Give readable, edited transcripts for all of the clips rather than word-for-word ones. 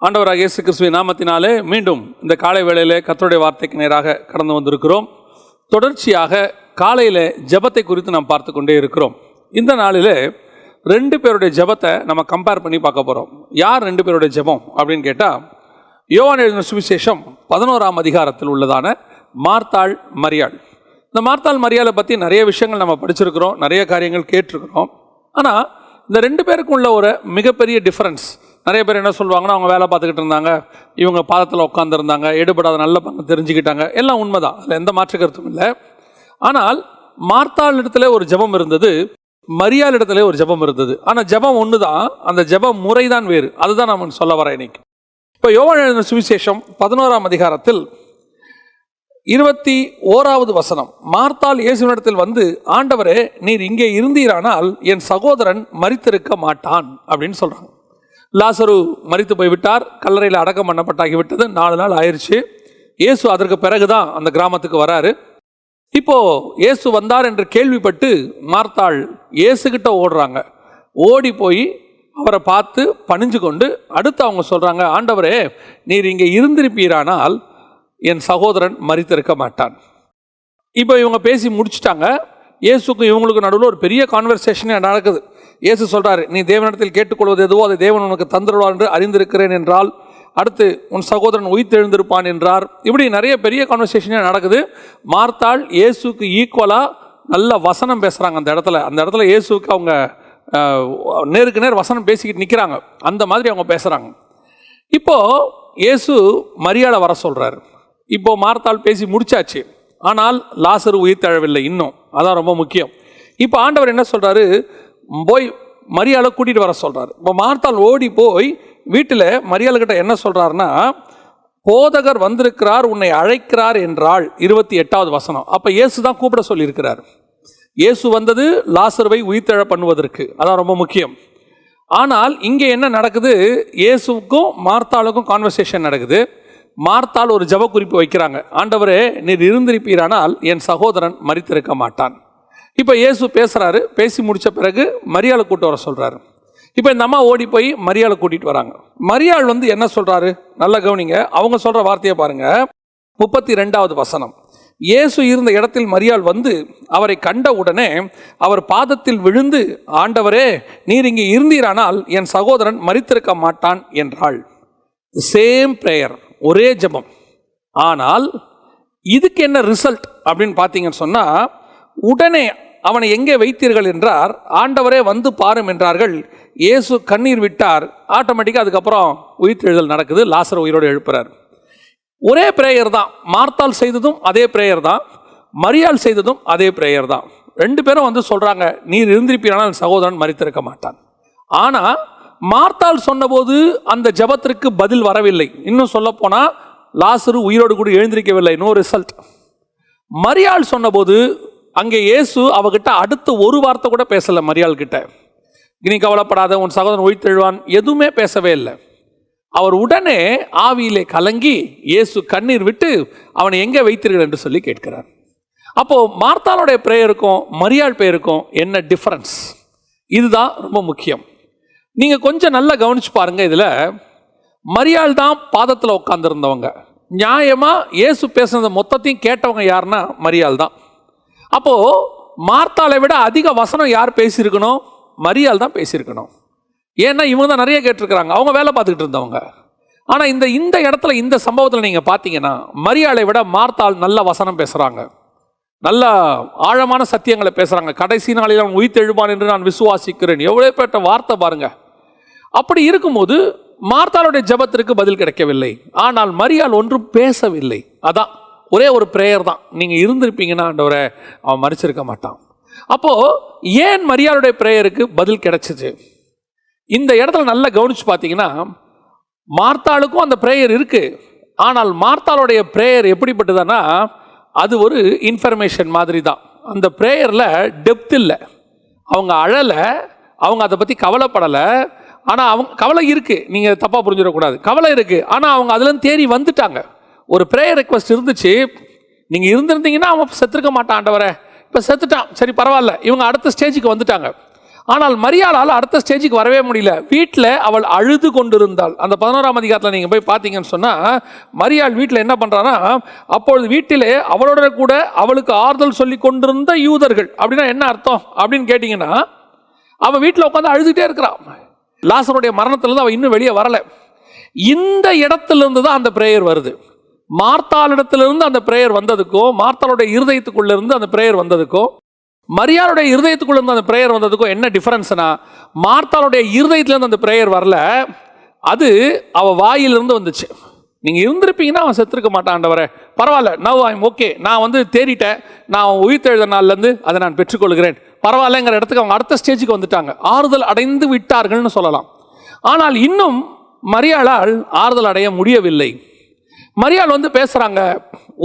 ஆண்டவராகிய இயேசு கிறிஸ்துவின் நாமத்தினாலே மீண்டும் இந்த காலை வேளையிலே கர்த்தருடைய வார்த்தைக்கு நேராக கடந்து வந்திருக்கிறோம். தொடர்ச்சியாக காலையில் ஜெபத்தை குறித்து நாம் பார்த்து கொண்டே இருக்கிறோம். இந்த நாளில் 2 பேருடைய ஜெபத்தை நம்ம கம்பேர் பண்ணி பார்க்க போகிறோம். யார் 2 பேருடைய ஜெபம் அப்படின்னு கேட்டால், யோவான் எழுதின சுவிசேஷம் 11ஆம் அதிகாரத்தில் உள்ளதான மார்த்தாள் மரியாள். இந்த மார்த்தாள் மரியாளை பற்றி நிறைய விஷயங்கள் நம்ம படிச்சிருக்கிறோம், நிறைய காரியங்கள் கேட்டிருக்கிறோம். ஆனால் இந்த 2 பேருக்கும் உள்ள ஒரு மிகப்பெரிய டிஃப்ரென்ஸ். நிறைய பேர் என்ன சொல்லுவாங்கன்னா, அவங்க வேலை பார்த்துக்கிட்டு இருந்தாங்க, இவங்க பாதத்தில் உட்காந்துருந்தாங்க, எடுபடாத நல்ல பங்கு தெரிஞ்சுக்கிட்டாங்க. எல்லாம் உண்மைதான், அதில் எந்த மாற்று கருத்தும் இல்லை. ஆனால் மார்த்தாள் இடத்துல ஒரு ஜெபம் இருந்தது, மரியாள் இடத்துல ஒரு ஜெபம் இருந்தது. ஆனால் ஜெபம் ஒன்று தான், அந்த ஜெப முறை தான் வேறு. அதுதான் நான் சொல்ல வரேன் இன்னைக்கு. இப்போ யோவான் எழுதின சுவிசேஷம் 11ஆம் அதிகாரத்தில் 21வது வசனம், மார்த்தாள் இயேசுவினிடத்தில் வந்து, ஆண்டவரே, நீர் இங்கே இருந்தீரானால் என் சகோதரன் மரித்திருக்க மாட்டான் அப்படின்னு சொல்கிறாங்க. லாசரு மரித்து போய்விட்டார், கல்லறையில் அடக்கம் பண்ணப்பட்டாகிவிட்டது, 4 நாள் ஆயிடுச்சு. இயேசு அதற்கு பிறகுதான் அந்த கிராமத்துக்கு வராரு. இப்போ இயேசு வந்தார் என்று கேள்விப்பட்டு மார்த்தாள் இயேசுகிட்ட ஓடுறாங்க. ஓடி போய் அவரை பார்த்து பணிஞ்சு கொண்டு அடுத்து அவங்க சொல்கிறாங்க, ஆண்டவரே, நீர் இங்கே இருந்திருப்பீரானால் என் சகோதரன் மரித்திருக்க மாட்டான். இப்போ இவங்க பேசி முடிச்சுட்டாங்க. இயேசுக்கும் இவங்களுக்கு நடுவில் ஒரு பெரிய கான்வர்சேஷனே நடக்குது. இயேசு சொல்கிறார், நீ தேவனிடத்தில் கேட்டுக்கொள்வது எதுவோ அதை தேவன் உனக்கு தந்துடுவார் என்று அறிந்திருக்கிறேன் என்றால், அடுத்து உன் சகோதரன் உயிர்த்தெழுந்திருப்பான் என்றார். இப்படி நிறைய பெரிய கான்வர்சேஷனே நடக்குது. மார்த்தாள் இயேசுக்கு ஈக்குவலாக நல்ல வசனம் பேசுகிறாங்க. அந்த இடத்துல இயேசுக்கு அவங்க நேருக்கு நேர் வசனம் பேசிக்கிட்டு நிற்கிறாங்க. அந்த மாதிரி அவங்க பேசுகிறாங்க. இப்போது இயேசு மரியாளை வர சொல்கிறார். இப்போது மார்த்தாள் பேசி முடிச்சாச்சு, ஆனால் லாசரு உயிர் தழவில்லை இன்னும். அதான் ரொம்ப முக்கியம். இப்போ ஆண்டவர் என்ன சொல்கிறாரு, போய் மரியாளை கூட்டிகிட்டு வர சொல்கிறார். இப்போ மார்த்தாள் ஓடி போய் வீட்டில் மரியாள்கிட்ட என்ன சொல்கிறாருன்னா, போதகர் வந்திருக்கிறார், உன்னை அழைக்கிறார் என்றாள். 28வது வசனம். அப்போ இயேசு தான் கூப்பிட சொல்லியிருக்கிறார். இயேசு வந்தது லாசருவை உயிர்த்தெழ பண்ணுவதற்கு. அதான் ரொம்ப முக்கியம். ஆனால் இங்கே என்ன நடக்குது, இயேசுக்கும் மார்த்தாளுக்கும் கான்வர்சேஷன் நடக்குது. மார்த்தாள் ஒரு ஜெப குறிப்பு வைக்கிறாங்க, ஆண்டவரே, நீர் இருந்திருப்பீரானால் என் சகோதரன் மரித்திருக்க மாட்டான். இப்போ இயேசு பேசுகிறாரு. பேசி முடித்த பிறகு மரியாளை கூட்டு வர சொல்கிறாரு. இப்போ இந்த அம்மா ஓடி போய் மரியாளை கூட்டிகிட்டு வராங்க. மரியாள் வந்து என்ன சொல்கிறாரு, நல்லா கவனிங்க, அவங்க சொல்கிற வார்த்தையை பாருங்கள். 32வது வசனம், இயேசு இருந்த இடத்தில் மரியாள் வந்து அவரை கண்ட உடனே அவர் பாதத்தில் விழுந்து, ஆண்டவரே, நீர் இங்கே இருந்தீரானால் என் சகோதரன் மரித்திருக்க மாட்டான் என்றாள். சேம் பிரேயர், ஒரே ஜெபம். ஆனால் இதுக்கு என்ன ரிசல்ட் அப்படின்னு பார்த்தீங்கன்னு சொன்னால், உடனே அவனை எங்கே வைத்தீர்கள் என்றார். ஆண்டவரே வந்து பாரும் என்றார்கள். இயேசு கண்ணீர் விட்டார். ஆட்டோமேட்டிக்காக அதுக்கப்புறம் உயிர்த்தெழுதல் நடக்குது. லாசர் உயிரோடு எழுப்புறார். ஒரே பிரேயர் தான். மார்த்தாள் செய்ததும் அதே பிரேயர் தான், மரியாள் செய்ததும் அதே பிரேயர் தான். 2 பேரும் வந்து சொல்கிறாங்க, நீர் இருந்திருப்பீரானால் சகோதரன் மரித்திருக்க மாட்டான். ஆனால் மார்த்தாள் சொன்னபோது அந்த ஜெபத்திற்கு பதில் வரவில்லை. இன்னும் சொல்ல போனால் லாசரு உயிரோடு கூட எழுந்திருக்கவில்லை. No result. மரியாள் சொன்னபோது அங்கே இயேசு அவகிட்ட அடுத்து ஒரு வார்த்தை கூட பேசலை. மரியாள் கிட்ட நீ கவலைப்படாத, உன் சகோதரன் உயிர்த்தெழுவான், எதுவுமே பேசவே இல்லை. அவர் உடனே ஆவியிலே கலங்கி இயேசு கண்ணீர் விட்டு அவனை எங்கே வைத்தீர்கள் என்று சொல்லி கேட்கிறார். அப்போது மார்த்தாளுடைய பிரேயருக்கும் மரியாள் பிரேயருக்கும் என்ன டிஃப்ரென்ஸ்? இதுதான் ரொம்ப முக்கியம். நீங்கள் கொஞ்சம் நல்லா கவனிச்சு பாருங்கள். இதில் மரியாள் தான் பாதத்தில் உட்காந்துருந்தவங்க. நியாயமாக இயேசு பேசுனது மொத்தத்தையும் கேட்டவங்க யாருன்னா மரியாள் தான். அப்போது மார்த்தாளை விட அதிக வசனம் யார் பேசியிருக்கணும்? மரியாள் தான் பேசியிருக்கணும். ஏன்னா இவங்க தான் நிறைய கேட்டிருக்கிறாங்க, அவங்க வேலை பார்த்துக்கிட்டு இருந்தவங்க. ஆனால் இந்த இடத்துல, இந்த சம்பவத்தில் நீங்கள் பார்த்தீங்கன்னா, மரியாளை விட மார்த்தாள் நல்ல வசனம் பேசுகிறாங்க, நல்ல ஆழமான சத்தியங்களை பேசுகிறாங்க. கடைசி நாளில் அவன் உயிர்த்தெழுவான் என்று நான் விசுவாசிக்கிறேன். எவ்வளோ பேட்ட வார்த்தை பாருங்க. அப்படி இருக்கும்போது மார்த்தாளுடைய ஜெபத்திற்கு பதில் கிடைக்கவில்லை. ஆனால் மரியாள் ஒன்றும் பேசவில்லை. அதான் ஒரே ஒரு பிரேயர் தான், நீங்கள் இருந்திருப்பீங்கன்னா ஆண்டவரே அவன் மரிச்சிருக்க மாட்டான். அப்போது ஏன் மரியாளுடைய பிரேயருக்கு பதில் கிடைச்சிச்சு? இந்த இடத்துல நல்லா கவனிச்சு பார்த்தீங்கன்னா, மார்த்தாளுக்கும் அந்த பிரேயர் இருக்குது. ஆனால் மார்த்தாளுடைய பிரேயர் எப்படிப்பட்டதுன்னா, அது ஒரு இன்ஃபர்மேஷன் மாதிரி தான். அந்த பிரேயரில் டெப்த் இல்லை. அவங்க அழலை, அவங்க அதை பற்றி கவலைப்படலை. ஆனால் அவங்க கவலை இருக்குது, நீங்கள் தப்பாக புரிஞ்சிடக்கூடாது. கவலை இருக்குது, ஆனால் அவங்க அதுலேருந்து தேறி வந்துட்டாங்க. ஒரு ப்ரேயர் ரெக்வஸ்ட் இருந்துச்சு, நீங்கள் இருந்திருந்தீங்கன்னா அவன் செத்துருக்க மாட்டான், ஆண்டவரே இப்போ செத்துட்டான், சரி பரவாயில்ல, இவங்க அடுத்த ஸ்டேஜுக்கு வந்துட்டாங்க. ஆனால் மரியாளால் அடுத்த ஸ்டேஜுக்கு வரவே முடியல. வீட்டில் அவள் அழுது கொண்டிருந்தாள். அந்த 11ஆம் அதிகாரத்தில் நீங்கள் போய் பார்த்தீங்கன்னு சொன்னால், மரியாள் வீட்டில் என்ன பண்ணுறான்னா, அப்பொழுது வீட்டிலே அவளோட கூட அவளுக்கு ஆறுதல் சொல்லி கொண்டிருந்த யூதர்கள். அப்படின்னா என்ன அர்த்தம் அப்படின்னு கேட்டிங்கன்னா, அவள் வீட்டில் உட்காந்து அழுதுகிட்டே இருக்கிறான். லாசருடைய மரணத்திலிருந்து அவள் இன்னும் வெளியே வரலை. இந்த இடத்திலிருந்து தான் அந்த பிரேயர் வருது. மார்த்தாளிடத்திலிருந்து அந்த பிரேயர் வந்ததுக்கும், மார்த்தாளுடைய இருதயத்துக்குள்ளிருந்து அந்த பிரேயர் வந்ததுக்கும், மரியாளுடைய இருதயத்துக்குள்ள இருந்து அந்த பிரேயர் வந்ததுக்கும் என்ன டிஃபரன்ஸ்னா, மார்த்தாளுடைய இருதயத்திலிருந்து அந்த பிரேயர் வரல, அது அவ வாயிலிருந்து வந்துச்சு. நீங்கள் இருந்திருப்பீங்கன்னா அவன் செத்துருக்க மாட்டான். ஆண்டவரே பரவாயில்ல, நவ் ஐம் ஓகே, நான் வந்து தேடிட்டேன், நான் உயிர்த்தெழுத நாள்லேருந்து அதை நான் பெற்றுக்கொள்கிறேன், பரவாயில்லங்கிற இடத்துக்கு அவங்க அடுத்த ஸ்டேஜுக்கு வந்துட்டாங்க. ஆறுதல் அடைந்து விட்டார்கள்னு சொல்லலாம். ஆனால் இன்னும் மரியாளால் ஆறுதல் அடைய முடியவில்லை. மரியாள் வந்து பேசுகிறாங்க,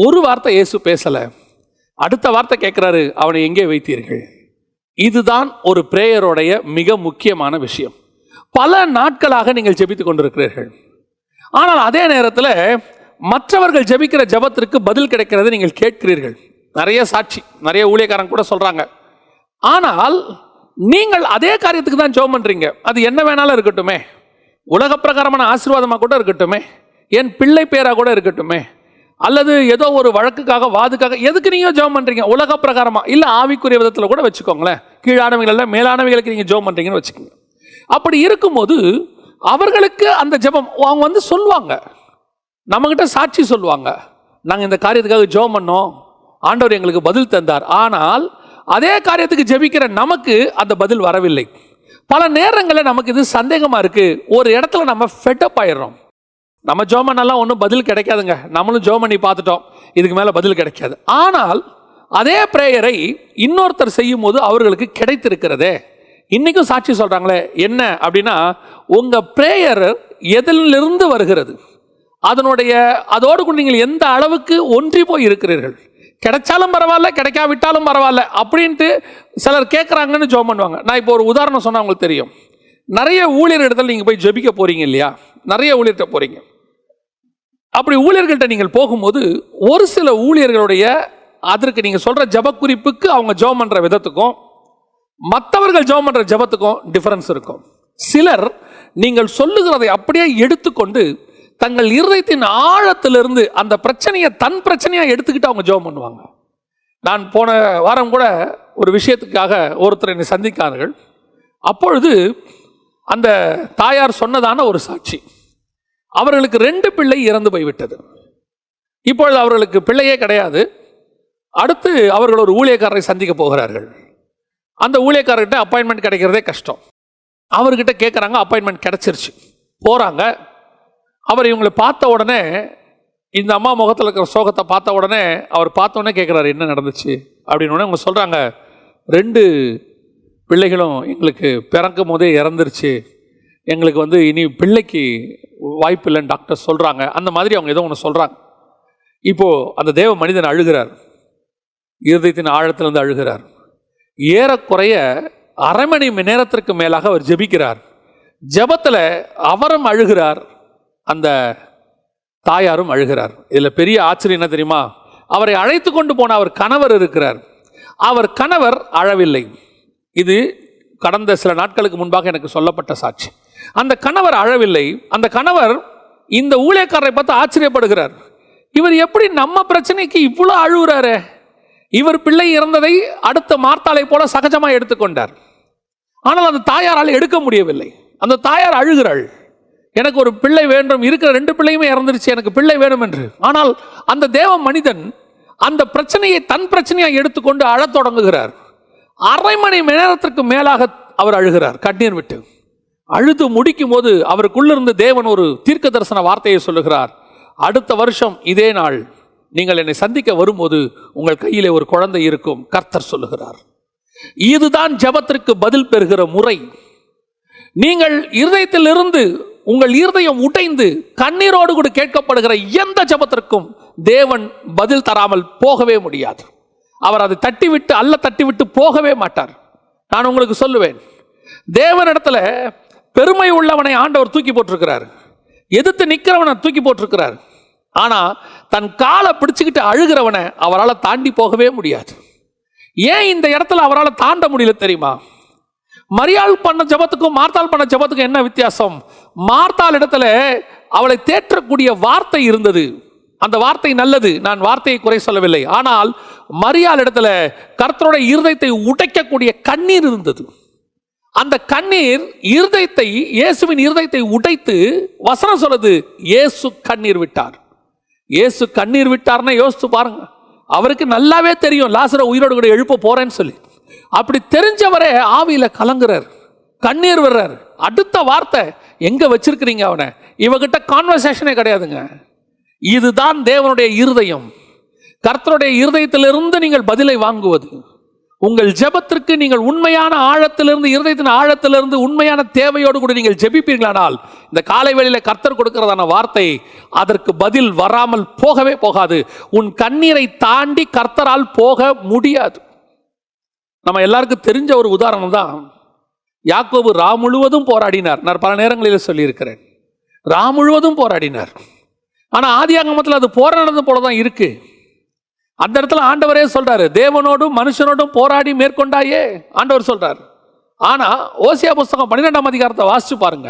ஒரு வார்த்தை இயேசு பேசலை. அடுத்த வார்த்தை கேட்குறாரு, அவனை எங்கே வைத்தீர்கள்? இதுதான் ஒரு பிரேயருடைய மிக முக்கியமான விஷயம். பல நாட்களாக நீங்கள் ஜெபித்து கொண்டிருக்கிறீர்கள். ஆனால் அதே நேரத்தில் மற்றவர்கள் ஜெபிக்கிற ஜெபத்திற்கு பதில் கிடைக்கிறது நீங்கள் கேட்கிறீர்கள். நிறைய சாட்சி, நிறைய ஊழியக்காரங்க கூட சொல்கிறாங்க. ஆனால் நீங்கள் அதே காரியத்துக்கு தான் ஜெபம் பண்ணுறீங்க. அது என்ன வேணாலும் இருக்கட்டுமே, உலக பிரகாரமான ஆசீர்வாதமாக கூட இருக்கட்டுமே, என் பிள்ளை பேராக கூட இருக்கட்டுமே, அல்லது ஏதோ ஒரு வழக்குக்காக வாதுக்காக, எதுக்கு நீங்கள் ஜெபம் பண்ணுறீங்க? உலக பிரகாரமாக இல்லை, ஆவிக்குரிய விதத்தில் கூட வச்சுக்கோங்களேன். கீழானவைகள் இல்லை, மேலானவைகளுக்கு நீங்கள் ஜெபம் பண்ணுறீங்கன்னு வச்சுக்கோங்க. அப்படி இருக்கும்போது அவர்களுக்கு அந்த ஜெபம் அவங்க வந்து சொல்லுவாங்க, நம்மகிட்ட சாட்சி சொல்லுவாங்க, நாங்கள் இந்த காரியத்துக்காக ஜெபம் பண்ணோம், ஆண்டவர் எங்களுக்கு பதில் தந்தார். ஆனால் அதே காரியத்துக்கு ஜெபிக்கிற நமக்கு அந்த பதில் வரவில்லை. பல நேரங்களில் நமக்கு இது சந்தேகமாக இருக்குது. ஒரு இடத்துல நம்ம ஃபெட்டப் ஆயிடுறோம். நம்ம ஜெபம் பண்ணலாம் ஒன்றும் பதில் கிடைக்காதுங்க, நம்மளும் ஜெபம் பண்ணி பார்த்துட்டோம், இதுக்கு மேலே பதில் கிடைக்காது. ஆனால் அதே பிரேயரை இன்னொருத்தர் செய்யும் போது அவர்களுக்கு கிடைத்திருக்கிறதே. இன்றைக்கும் சாட்சி சொல்கிறாங்களே, என்ன அப்படின்னா, உங்கள் பிரேயர் எதிலிருந்து வருகிறது, அதோடு கூட நீங்கள் எந்த அளவுக்கு ஒன்றி போய் இருக்கிறீர்கள். கிடைச்சாலும் பரவாயில்ல, கிடைக்காவிட்டாலும் பரவாயில்ல அப்படின்ட்டு சிலர் கேட்குறாங்கன்னு ஜெபம் பண்ணுவாங்க. நான் இப்போ ஒரு உதாரணம் சொன்னால் உங்களுக்கு தெரியும். நிறைய ஊழியர் இடத்துல நீங்கள் போய் ஜெபிக்க போகிறீங்க இல்லையா, நிறைய ஊழியர்கிட்ட போகிறீங்க. அப்படி ஊழியர்கள்ட்ட நீங்கள் போகும்போது ஒரு சில ஊழியர்களுடைய அதற்கு நீங்கள் சொல்கிற ஜெப குறிப்புக்கு அவங்க ஜெபம் பண்ணுற விதத்துக்கும் மற்றவர்கள் ஜெபம் பண்ணுற ஜெபத்துக்கும் டிஃபரன்ஸ் இருக்கும். சிலர் நீங்கள் சொல்லுகிறதை அப்படியே எடுத்துக்கொண்டு தங்கள் இருதயத்தின் ஆழத்திலிருந்து அந்த பிரச்சனையை தன் பிரச்சனையாக எடுத்துக்கிட்டு அவங்க ஜெபம் பண்ணுவாங்க. நான் போன வாரம் கூட ஒரு விஷயத்துக்காக ஒருத்தர் என்னை சந்தித்தார்கள். அப்பொழுது அந்த தாயார் சொன்னதான ஒரு சாட்சி, அவர்களுக்கு 2 பிள்ளை இறந்து போய்விட்டது. இப்பொழுது அவர்களுக்கு பிள்ளையே கிடையாது. அடுத்து அவர்கள் ஒரு ஊழியக்காரரை சந்திக்க போகிறார்கள். அந்த ஊழியக்காரர்கிட்ட அப்பாயின்மெண்ட் கிடைக்கிறதே கஷ்டம். அவர்கிட்ட கேட்குறாங்க, அப்பாயின்மெண்ட் கிடைச்சிருச்சு. போகிறாங்க. அவர் இவங்களை பார்த்த உடனே, இந்த அம்மா முகத்தில் இருக்கிற சோகத்தை பார்த்த உடனே அவர் பார்த்தோன்னே கேட்குறாரு, என்ன நடந்துச்சு அப்படின்னு. உடனே அவங்க சொல்கிறாங்க, 2 பிள்ளைகளும் எங்களுக்கு பிறக்கும் போதே இறந்துருச்சு, எங்களுக்கு வந்து இனி பிள்ளைக்கு வாய்ப்பு இல்லைன்னு டாக்டர் சொல்கிறாங்க. அந்த மாதிரி அவங்க ஏதோ ஒன்று சொல்கிறாங்க. இப்போது அந்த தேவ மனிதன் அழுகிறார், இருதயத்தின் ஆழத்திலிருந்து அழுகிறார். ஏறக்குறைய அரை மணி நேரத்திற்கு மேலாக அவர் ஜெபிக்கிறார். ஜெபத்தில் அவரும் அழுகிறார், அந்த தாயாரும் அழுகிறார். இதில் பெரிய ஆச்சரியம் என்ன தெரியுமா, அவரை அழைத்து கொண்டு போன அவர் கணவர் இருக்கிறார். அவர் கணவர் அழவில்லை. இது கடந்த சில நாட்களுக்கு முன்பாக எனக்கு சொல்லப்பட்ட சாட்சி. அந்த கணவர் அழவில்லை. அந்த கணவர் இந்த ஊழியக்காரரை பார்த்து ஆச்சரியப்படுகிறார். இவர் எப்படி நம்ம பிரச்சனைக்கு இவ்வளோ அழுகிறாரு? இவர் பிள்ளை இறந்ததை அடுத்த மார்த்தாளை போல சகஜமாக எடுத்துக்கொண்டார். ஆனால் அந்த தாயாரால் எடுக்க முடியவில்லை. அந்த தாயார் அழுகிறாள், எனக்கு ஒரு பிள்ளை வேண்டும், இருக்கிற 2 பிள்ளையுமே இறந்துருச்சு, எனக்கு பிள்ளை வேணும் என்று. ஆனால் அந்த தேவ மனிதன் அந்த பிரச்சனையை தன் பிரச்சனையாக எடுத்துக்கொண்டு அழத் தொடங்குகிறார். அரை மணி நேரத்திற்கு மேலாக அவர் அழுகிறார், கண்ணீர் விட்டு. அழுது முடிக்கும் போது அவருக்குள்ளிருந்து தேவன் ஒரு தீர்க்க தரிசன வார்த்தையை சொல்லுகிறார், அடுத்த வருஷம் இதே நாள் நீங்கள் என்னை சந்திக்க வரும்போது உங்கள் கையிலே ஒரு குழந்தை இருக்கும், கர்த்தர் சொல்லுகிறார். இதுதான் ஜெபத்திற்கு பதில் பெறுகிற முறை. நீங்கள் இருதயத்திலிருந்து உங்கள் இருதயம் உடைந்து கண்ணீரோடு கூட கேட்கப்படுகிற எந்த ஜெபத்திற்கும் தேவன் பதில் தராமல் போகவே முடியாது. அவர் அதை தட்டிவிட்டு போகவே மாட்டார். நான் உங்களுக்கு சொல்லுவேன், தேவனிடத்துல பெருமை உள்ளவனை ஆண்டவர் தூக்கி போட்டிருக்கிறார், எதிர்த்து நிற்கிறவனை தூக்கி போட்டிருக்கிறார். ஆனால் தன் காலை பிடிச்சுக்கிட்டு அழுகிறவனை அவரால் தாண்டி போகவே முடியாது. ஏன் இந்த இடத்துல அவரால் தாண்ட முடியல தெரியுமா? மரியாள் பண்ண ஜெபத்துக்கும் மார்த்தாள் பண்ண ஜெபத்துக்கும் என்ன வித்தியாசம்? மார்த்தாள் இடத்துல அவளை தேற்றக்கூடிய வார்த்தை இருந்தது. அந்த வார்த்தை நல்லது, நான் வார்த்தையை குறை சொல்லவில்லை. ஆனால் மரியாள் இடத்துல கர்த்தருடைய இருதயத்தை உடைக்கக்கூடிய கண்ணீர் இருந்தது. அந்த கண்ணீர் இருதயத்தை, இயேசுவின் இருதயத்தை உடைத்து, வசனம் சொல்லுது, இயேசு கண்ணீர் விட்டார். இயேசு கண்ணீர் விட்டார்னா யோசித்து பாருங்க. அவருக்கு நல்லாவே தெரியும் லாசரை உயிரோடு கூட எழுப்ப போறேன்னு சொல்லி. அப்படி தெரிஞ்சவரே ஆவியில கலங்குறார், கண்ணீர் விடுறார். அடுத்த வார்த்தை, எங்க வச்சிருக்கிறீங்க அவனை? இவகிட்ட கான்வர்சேஷனே கிடையாதுங்க. இதுதான் தேவனுடைய இருதயம். கர்த்தருடைய இருதயத்திலிருந்து நீங்கள் பதிலை வாங்குவது. உங்கள் ஜெபத்திற்கு நீங்கள் உண்மையான ஆழத்திலிருந்து, இருதயத்தின் ஆழத்திலிருந்து உண்மையான தேவையோடு கூட நீங்கள் ஜெபிப்பீர்களானால், இந்த காலை வேளையில கர்த்தர் கொடுக்கிறதான வார்த்தை அதற்கு பதில் வராமல் போகவே போகாது. உன் கண்ணீரை தாண்டி கர்த்தரால் போக முடியாது. நம்ம எல்லாருக்கும் தெரிஞ்ச ஒரு உதாரணம் தான், யாக்கோபு ரா முழுவதும் போராடினார். நான் பல நேரங்களில் சொல்லியிருக்கிறேன், ரா முழுவதும் போராடினார். ஆனால் ஆதியாகமத்தில் அது போராடுறது போல தான் இருக்கு. அந்த இடத்துல ஆண்டவரே சொல்றாரு, தேவனோடும் மனுஷனோடும் போராடி மேற்கொண்டாயே ஆண்டவர் சொல்றாரு. ஆனா ஓசியா புஸ்தகம் 12ஆம் அதிகாரத்தை வாசிச்சு பாருங்க,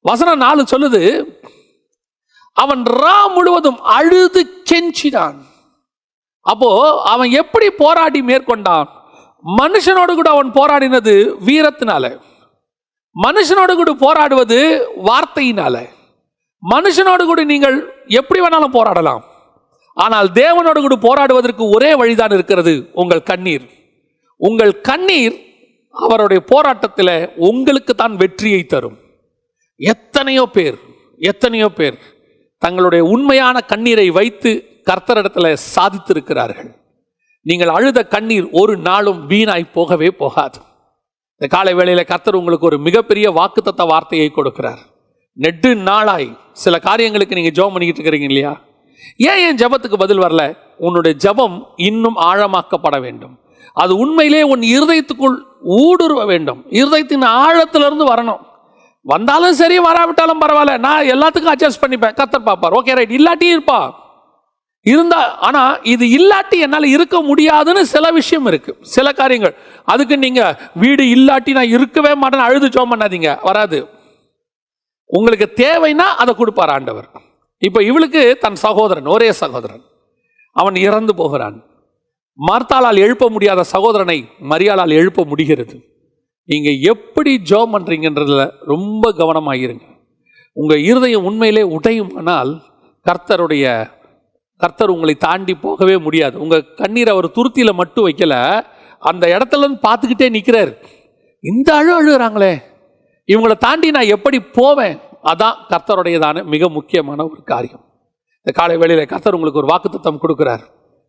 வசனம் 4 சொல்லுது, அவன் ரா முழுவதும் அழுது கெஞ்சினான். அப்போ அவன் எப்படி போராடி மேற்கொண்டான்? மனுஷனோடு கூட அவன் போராடினது வீரத்தினால, மனுஷனோடு கூட போராடுவது வார்த்தையினால. மனுஷனோடு கூட நீங்கள் எப்படி வேணாலும் போராடலாம், ஆனால் தேவனோடு கூட போராடுவதற்கு ஒரே வழிதான் இருக்கிறது, உங்கள் கண்ணீர். உங்கள் கண்ணீர் அவருடைய போராட்டத்தில் உங்களுக்கு தான் வெற்றியை தரும். எத்தனையோ பேர் தங்களுடைய உண்மையான கண்ணீரை வைத்து கர்த்தரிடத்தில் சாதித்திருக்கிறார்கள். நீங்கள் அழுத கண்ணீர் ஒரு நாளும் வீணாய் போகவே போகாது. இந்த காலை வேளையில கர்த்தர் உங்களுக்கு ஒரு மிகப்பெரிய வாக்குத்தத்த வார்த்தையை கொடுக்கிறார். நெடு நாளாய் சில காரியங்களுக்கு நீங்க ஜெபம் பண்ணிக்கிட்டு இருக்கிறீங்க இல்லையா? ஏன் என் ஜெபத்துக்கு பதில் வரல? உன்னுடைய ஜெபம் இன்னும் ஆழமாக்கப்பட வேண்டும். அது உண்மையிலே உன் இருதயத்துக்குள் ஊடுருவ வேண்டும். இருதயத்தின் ஆழத்திலிருந்து வரணும். வந்தாலும் சரி, வராவிட்டாலும் பரவாயில்ல, நான் எல்லாத்துக்கும் அட்ஜஸ்ட் பண்ணிப்பேன், கர்த்தர் பார்ப்பார், ஓகே ரைட். இல்லாட்டி இருப்பா இருந்தா, ஆனா இது இல்லாட்டி என்னால் இருக்க முடியாதுன்னு சில விஷயம் இருக்கு, சில காரியங்கள். அதுக்கு நீங்க வீடு இல்லாட்டி நான் இருக்கவே மாட்டேன்னு அழுது ஜெபம் பண்ணாதீங்க, வராது. உங்களுக்கு தேவைன்னா அதை கொடுப்பார் ஆண்டவர். இப்போ இவளுக்கு தன் சகோதரன், ஒரே சகோதரன், அவன் இறந்து போகிறான். மார்த்தாளால் எழுப்ப முடியாத சகோதரனை மரியாளால் எழுப்ப முடிகிறது. நீங்க எப்படி ஜெபம் பண்றீங்கன்றதுல ரொம்ப கவனமாயிருங்க. உங்க இருதயம் உண்மையிலே உடையும் ஆனால் கர்த்தர் உங்களை தாண்டி போகவே முடியாது. உங்க கண்ணீரை அவர் துருத்தியில மட்டும் வைக்கல, அந்த இடத்துல இருந்து பார்த்துக்கிட்டே நிற்கிறார். இந்த அழுகிறாங்களே, இவங்களை தாண்டி நான் எப்படி போவேன்? அதான் கர்த்தருடையதான மிக முக்கியமான ஒரு காரியம். இந்த காலை வேளையில கர்த்தர் உங்களுக்கு ஒரு வாக்குத்தத்தம் கொடுக்கிறார்.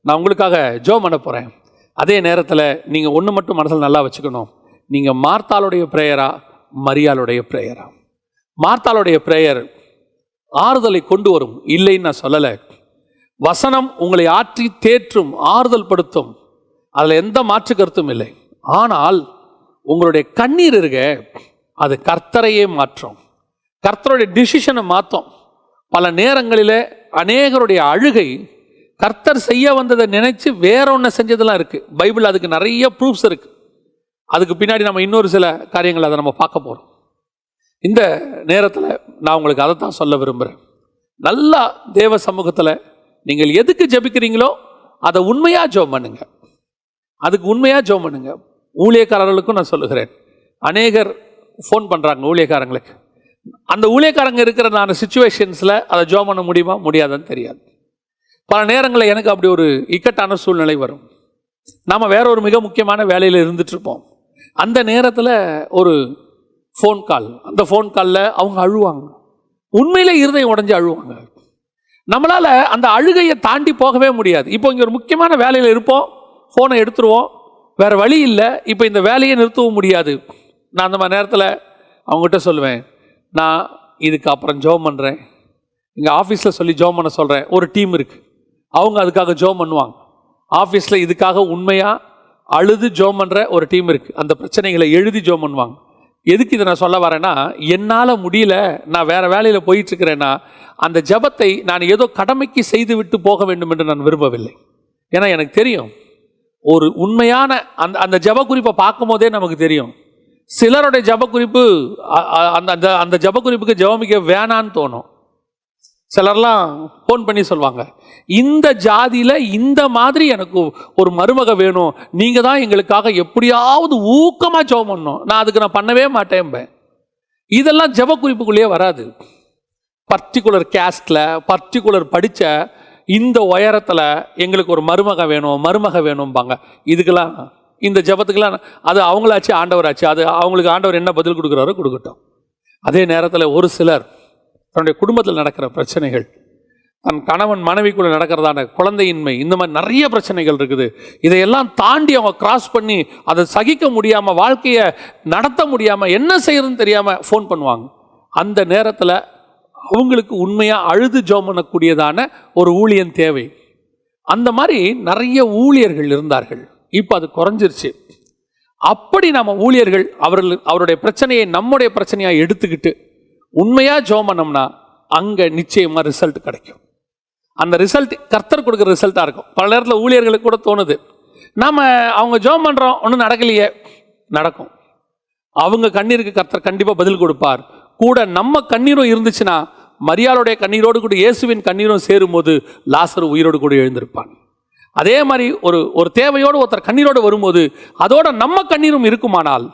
நான் உங்களுக்காக ஜெபம் பண்ண போறேன். அதே நேரத்தில் நீங்க ஒன்று மட்டும் மனசில் நல்லா வச்சுக்கணும், நீங்க மார்த்தாளுடைய பிரேயரா மரியாளுடைய பிரேயரா? மார்த்தாளுடைய பிரேயர் ஆறுதலை கொண்டு வரும், இல்லைன்னு நான் சொல்லலை. வசனம் உங்களை ஆற்றி தேற்றும், ஆறுதல் படுத்தும், அதில் எந்த மாற்று கருத்தும் இல்லை. ஆனால் உங்களுடைய கண்ணீர் இருக்க, அது கர்த்தரையே மாற்றும், கர்த்தருடைய டிசிஷனை மாற்றும். பல நேரங்களில் அநேகருடைய அழுகை கர்த்தர் செய்ய வந்ததை நினைச்சு வேற ஒன்று செஞ்சதெல்லாம் இருக்கு. பைபிள் அதுக்கு நிறைய ப்ரூஃப்ஸ் இருக்கு. அதுக்கு பின்னாடி நம்ம இன்னொரு சில காரியங்களை அதை நம்ம பார்க்க போறோம். இந்த நேரத்தில் நான் உங்களுக்கு அதை தான் சொல்ல விரும்புகிறேன். நல்லா தேவ சமூகத்தில் நீங்கள் எதுக்கு ஜெபிக்கிறீங்களோ அதை உண்மையாக ஜெபம் பண்ணுங்க. அதுக்கு உண்மையாக ஜெபம் பண்ணுங்க. ஊழியக்காரர்களுக்கும் நான் சொல்லுகிறேன், அநேகர் ஃபோன் பண்ணுறாங்க ஊழியக்காரங்களுக்கு. அந்த ஊழியக்காரங்க இருக்கிற நான் சுச்சுவேஷன்ஸில் அதை ஜெபம் பண்ண முடியுமா முடியாதான்னு தெரியாது. பல நேரங்களில் எனக்கு அப்படி ஒரு இக்கட்டான சூழ்நிலை வரும். நாம் வேற ஒரு மிக முக்கியமான வேலையில் இருந்துகிட்ருப்போம். அந்த நேரத்தில் ஒரு ஃபோன் கால், அந்த ஃபோன் காலில் அவங்க அழுவாங்க, உண்மையிலே இருதயம் உடைஞ்சு அழுவாங்க. நம்மளால் அந்த அழுகையை தாண்டி போகவே முடியாது. இப்போ இங்கே ஒரு முக்கியமான வேலையில் இருப்போம், ஃபோனை எடுத்துருவோம், வேறு வழி இல்லை, இப்போ இந்த வேலையை நிறுத்தவும் முடியாது. நான் அந்த மாதிரி நேரத்தில் அவங்ககிட்ட சொல்லுவேன், நான் இதுக்கு அப்புறம் ஜெபம் பண்ணுறேன், இங்கே ஆஃபீஸில் சொல்லி ஜெபம் பண்ண சொல்கிறேன். ஒரு டீம் இருக்குது, அவங்க அதுக்காக ஜெபம் பண்ணுவாங்க. ஆஃபீஸில் இதுக்காக உண்மையாக அழுது ஜெபம் பண்ணுற ஒரு டீம் இருக்குது. அந்த பிரச்சனைகளை எழுதி ஜெபம் பண்ணுவாங்க. எதுக்கு இதை நான் சொல்ல வரேன்னா, என்னால் முடியல, நான் வேறு வேலையில் போயிட்டுருக்கிறேன்னா அந்த ஜெபத்தை நான் ஏதோ கடமைக்கு செய்து விட்டு போக வேண்டும் என்று நான் விரும்பவில்லை. ஏன்னா எனக்கு தெரியும், ஒரு உண்மையான அந்த ஜெப குறிப்பை பார்க்கும் போதே நமக்கு தெரியும், சிலருடைய ஜப குறிப்பு அந்த அந்த ஜப குறிப்புக்கு ஜெபமிக்க வேணான்னு தோணும். சிலர்லாம் ஃபோன் பண்ணி சொல்லுவாங்க, இந்த ஜாதியில் இந்த மாதிரி எனக்கு ஒரு மருமக வேணும், நீங்கள் தான் எங்களுக்காக எப்படியாவது ஊக்கமாக ஜெபம் பண்ணணும். நான் பண்ணவே மாட்டேன்பேன். இதெல்லாம் ஜப குறிப்புக்குள்ளேயே வராது. பர்டிகுலர் கேஸ்டில் பர்டிகுலர் படித்த இந்த உயரத்தில் எங்களுக்கு ஒரு மருமக வேணும்பாங்க. இதுக்கெல்லாம் இந்த ஜபத்துக்கெல்லாம் அது அவங்களாச்சு ஆண்டவராச்சு, அது அவங்களுக்கு ஆண்டவர் என்ன பதில் கொடுக்குறாரோ கொடுக்கட்டும். அதே நேரத்தில் ஒரு சிலர் தன்னுடைய குடும்பத்தில் நடக்கிற பிரச்சனைகள், தன் கணவன் மனைவிக்குள்ள நடக்கிறதான குழந்தையின்மை, இந்த மாதிரி நிறைய பிரச்சனைகள் இருக்குது. இதையெல்லாம் தாண்டி அவங்க கிராஸ் பண்ணி அதை சகிக்க முடியாமல், வாழ்க்கையை நடத்த முடியாமல், என்ன செய்யறதுன்னு தெரியாமல் ஃபோன் பண்ணுவாங்க. அந்த நேரத்தில் அவங்களுக்கு உண்மையாக அழுது ஜெபம் பண்ணக்கூடியதான ஒரு ஊழியன் தேவை. அந்த மாதிரி நிறைய ஊழியர்கள் இருந்தார்கள். இப்போ அது குறைஞ்சிருச்சு. அப்படி நம்ம ஊழியர்கள் அவருடைய பிரச்சனையை நம்முடைய பிரச்சனையாக எடுத்துக்கிட்டு உண்மையாக ஜெபம் பண்ணோம்னா அங்கே நிச்சயமாக ரிசல்ட் கிடைக்கும். அந்த ரிசல்ட் கர்த்தர் கொடுக்குற ரிசல்ட்டாக இருக்கும். பல நேரத்தில் ஊழியர்களுக்கு கூட தோணுது, நாம் அவங்க ஜெபம் பண்ணுறோம், ஒன்றும் நடக்கலையே. நடக்கும். அவங்க கண்ணீருக்கு கர்த்தர் கண்டிப்பாக பதில் கொடுப்பார். கூட நம்ம கண்ணீரும் இருந்துச்சுன்னா, மரியாளுடைய கண்ணீரோடு கூட இயேசுவின் கண்ணீரும் சேரும்போது லாசரு உயிரோடு கூட எழுந்திருப்பான். அதே மாதிரி ஒரு தேவையோடு ஒருத்தர் கண்ணீரோடு வரும்போது அதோட நம்ம கண்ணீரும் இருக்குமானால்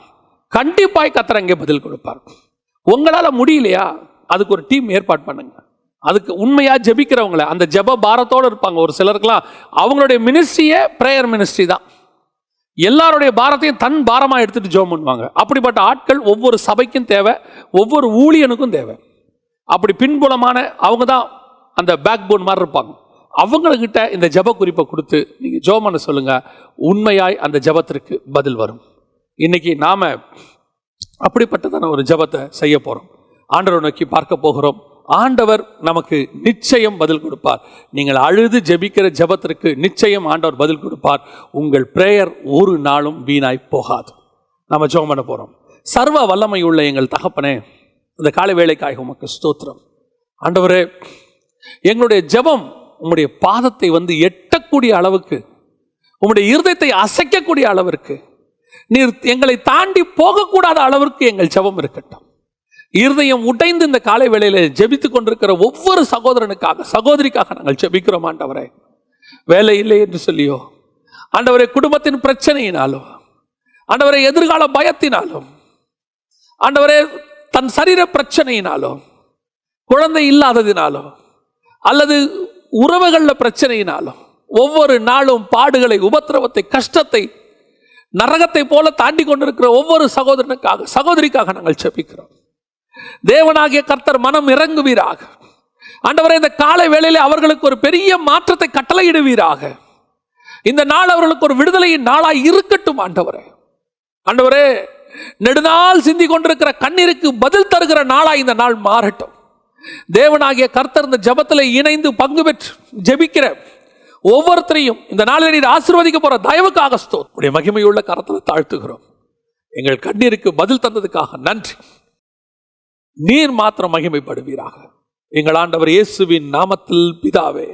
கண்டிப்பாய் கர்த்தர் அங்கே பதில் கொடுப்பார். உங்களால் முடியலையா, அதுக்கு ஒரு டீம் ஏற்பாடு பண்ணுங்க. அதுக்கு உண்மையாக ஜெபிக்கிறவங்கள, அந்த ஜெப பாரத்தோடு இருப்பாங்க. ஒரு சிலருக்குலாம் அவங்களுடைய மினிஸ்ட்ரியே ப்ரேயர் மினிஸ்ட்ரி தான். எல்லாருடைய பாரத்தையும் தன் பாரமாக எடுத்துகிட்டு ஜெபம் பண்ணுவாங்க. அப்படிப்பட்ட ஆட்கள் ஒவ்வொரு சபைக்கும் தேவை, ஒவ்வொரு ஊழியனுக்கும் தேவை. அப்படி பின்புலமான அவங்க தான் அந்த பேக் போன் மாதிரி இருப்பாங்க. அவங்கக்கிட்ட இந்த ஜெப குறிப்பை கொடுத்து நீங்கள் ஜெபம் பண்ண சொல்லுங்கள். உண்மையாய் அந்த ஜெபத்திற்கு பதில் வரும். இன்னைக்கு நாம் அப்படிப்பட்டதான ஒரு ஜெபத்தை செய்ய போகிறோம். ஆண்டவரை நோக்கி பார்க்க போகிறோம். ஆண்டவர் நமக்கு நிச்சயம் பதில் கொடுப்பார். நீங்கள் அழுது ஜெபிக்கிற ஜெபத்திற்கு நிச்சயம் ஆண்டவர் பதில் கொடுப்பார். உங்கள் பிரேயர் ஒரு நாளும் வீணாய் போகாது. நம்ம ஜெபம் பண்ண போகிறோம். சர்வ வல்லமை உள்ள எங்கள் தகப்பனே, இந்த காலை வேளைக்காக உமக்கு ஸ்தோத்திரம். ஆண்டவரே, எங்களுடைய ஜெபம் உம்முடைய பாதத்தை எட்டக்கூடிய அளவுக்கு, உம்முடைய இருதயத்தை அசைக்கக்கூடிய அளவிற்கு, நீர் எங்களை தாண்டி போகக்கூடாத அளவிற்கு எங்கள் ஜெபம் இருக்கட்டும். இருதயம் உடைந்து இந்த காலை வேளையில ஜெபித்துக் கொண்டிருக்கிற ஒவ்வொரு சகோதரனுக்காக, சகோதரிக்காக நாங்கள் ஜெபிக்கிறோம். ஆண்டவரே, வேலை இல்லை என்று சொல்லியோ, ஆண்டவரே குடும்பத்தின் பிரச்சனையினாலும், ஆண்டவரே எதிர்கால பயத்தினாலும், ஆண்டவரே தன் சரீர பிரச்சனையினாலும், குழந்தை இல்லாததினாலும், அல்லது உறவுகளில் பிரச்சனையினாலும், ஒவ்வொரு நாளும் பாடுகளை, உபத்திரவத்தை, கஷ்டத்தை, நரகத்தை போல தாண்டி கொண்டிருக்கிற ஒவ்வொரு சகோதரனுக்காக, சகோதரிக்காக நாங்கள் ஜெபிக்கிறோம். தேவனாகிய கர்த்தர் மனம் இறங்குவீராக. ஆண்டவரே, இந்த காலை வேளையிலே அவர்களுக்கு ஒரு பெரிய மாற்றத்தை கட்டளையிடுவீராக. இந்த நாள் அவர்களுக்கு ஒரு விடுதலையின் நாளாய் இருக்கட்டும். ஆண்டவரே, ஆண்டவரே, நெடுநாள் சிந்தி கொண்டிருக்கிற கண்ணீருக்கு பதில் தருகிற நாளாய் இந்த நாள் மாறட்டும். தேவனாகிய கர்த்தர் இந்த ஜெபத்தில் இணைந்து பங்கு பெற்று ஜெபிக்கிற ஒவ்வொருத்தரையும் இந்த நாளில் நீர் ஆசீர்வதிக்க போற தயவுக்காக ஸ்தோத்திரம். உடைய மகிமையுள்ள கரத்தில் தாழ்த்துகிறோம். எங்கள் கண்ணீருக்கு பதில் தந்ததுக்காக நன்றி. நீர் மாத்திரம் மகிமைப்படுவீராக. எங்கள் ஆண்டவர் இயேசுவின் நாமத்தில் பிதாவே.